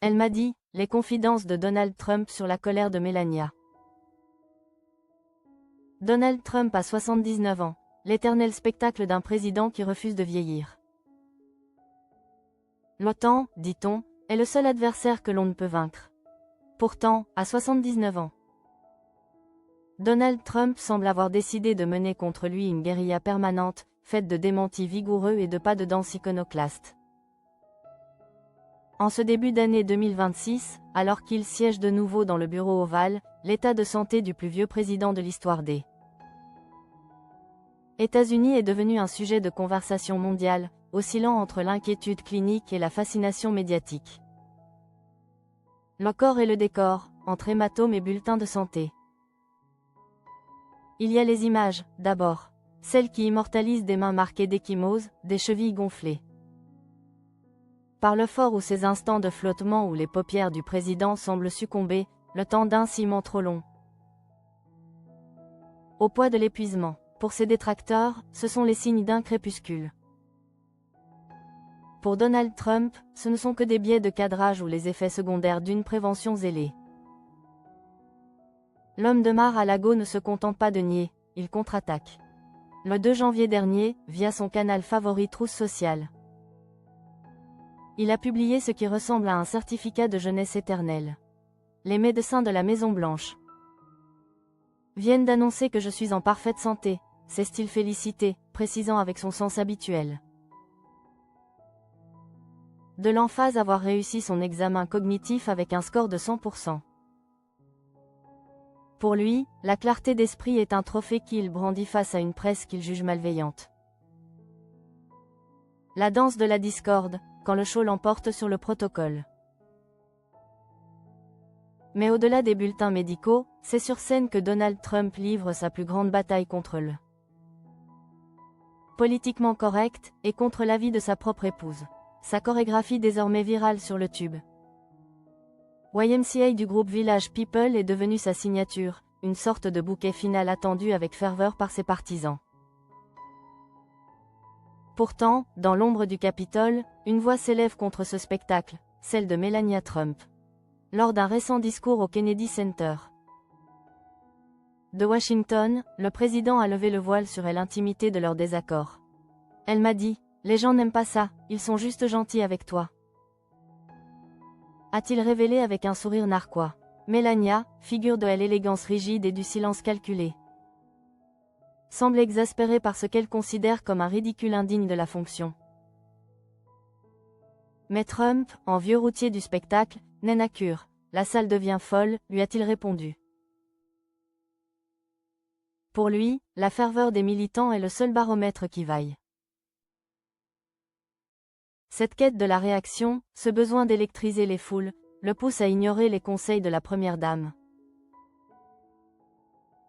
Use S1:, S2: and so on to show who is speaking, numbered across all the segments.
S1: Elle m'a dit, les confidences de Donald Trump sur la colère de Melania. Donald Trump a 79 ans, l'éternel spectacle d'un président qui refuse de vieillir. L'OTAN, dit-on, est le seul adversaire que l'on ne peut vaincre. Pourtant, à 79 ans, Donald Trump semble avoir décidé de mener contre lui une guérilla permanente, faite de démentis vigoureux et de pas de danse iconoclastes. En ce début d'année 2026, alors qu'il siège de nouveau dans le bureau ovale, l'état de santé du plus vieux président de l'histoire des États-Unis est devenu un sujet de conversation mondiale, oscillant entre l'inquiétude clinique et la fascination médiatique. Le corps et le décor, entre hématomes et bulletins de santé. Il y a les images, d'abord. Celles qui immortalisent des mains marquées d'ecchymose, des chevilles gonflées. Par le fort ou ces instants de flottement où les paupières du président semblent succomber, le temps d'un ciment trop long. Au poids de l'épuisement. Pour ses détracteurs, ce sont les signes d'un crépuscule. Pour Donald Trump, ce ne sont que des biais de cadrage ou les effets secondaires d'une prévention zélée. L'homme de Mar-a-Lago ne se contente pas de nier, il contre-attaque. Le 2 janvier dernier, via son canal favori Trousse Sociale, il a publié ce qui ressemble à un certificat de jeunesse éternelle. Les médecins de la Maison-Blanche viennent d'annoncer que je suis en parfaite santé, s'est-il félicité, précisant avec son sens habituel de l'emphase avoir réussi son examen cognitif avec un score de 100%. Pour lui, la clarté d'esprit est un trophée qu'il brandit face à une presse qu'il juge malveillante. La danse de la discorde, quand le show l'emporte sur le protocole. Mais au-delà des bulletins médicaux, c'est sur scène que Donald Trump livre sa plus grande bataille contre le politiquement correct, et contre l'avis de sa propre épouse. Sa chorégraphie désormais virale sur le tube YMCA du groupe Village People est devenue sa signature, une sorte de bouquet final attendu avec ferveur par ses partisans. Pourtant, dans l'ombre du Capitole, une voix s'élève contre ce spectacle, celle de Melania Trump. Lors d'un récent discours au Kennedy Center de Washington, le président a levé le voile sur l'intimité de leur désaccord. Elle m'a dit, les gens n'aiment pas ça, ils sont juste gentils avec toi. A-t-il révélé avec un sourire narquois. Melania, figure de l'élégance rigide et du silence calculé, semble exaspérée par ce qu'elle considère comme un ridicule indigne de la fonction. Mais Trump, en vieux routier du spectacle, n'en a cure. La salle devient folle, lui a-t-il répondu. Pour lui, la ferveur des militants est le seul baromètre qui vaille. Cette quête de la réaction, ce besoin d'électriser les foules, le pousse à ignorer les conseils de la première dame.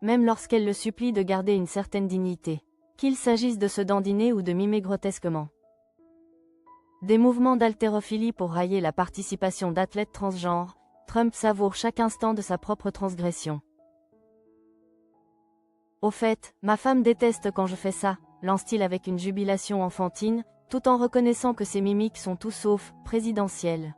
S1: Même lorsqu'elle le supplie de garder une certaine dignité. Qu'il s'agisse de se dandiner ou de mimer grotesquement des mouvements d'haltérophilie pour railler la participation d'athlètes transgenres, Trump savoure chaque instant de sa propre transgression. Au fait, ma femme déteste quand je fais ça, lance-t-il avec une jubilation enfantine, tout en reconnaissant que ses mimiques sont tout sauf présidentielles.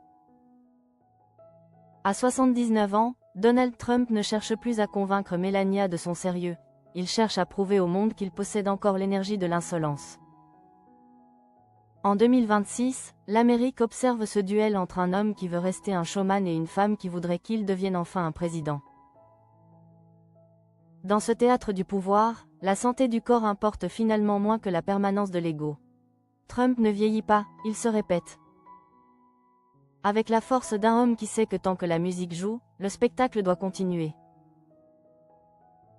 S1: À 79 ans, Donald Trump ne cherche plus à convaincre Melania de son sérieux, il cherche à prouver au monde qu'il possède encore l'énergie de l'insolence. En 2026, l'Amérique observe ce duel entre un homme qui veut rester un showman et une femme qui voudrait qu'il devienne enfin un président. Dans ce théâtre du pouvoir, la santé du corps importe finalement moins que la permanence de l'ego. Trump ne vieillit pas, il se répète. Avec la force d'un homme qui sait que tant que la musique joue, le spectacle doit continuer.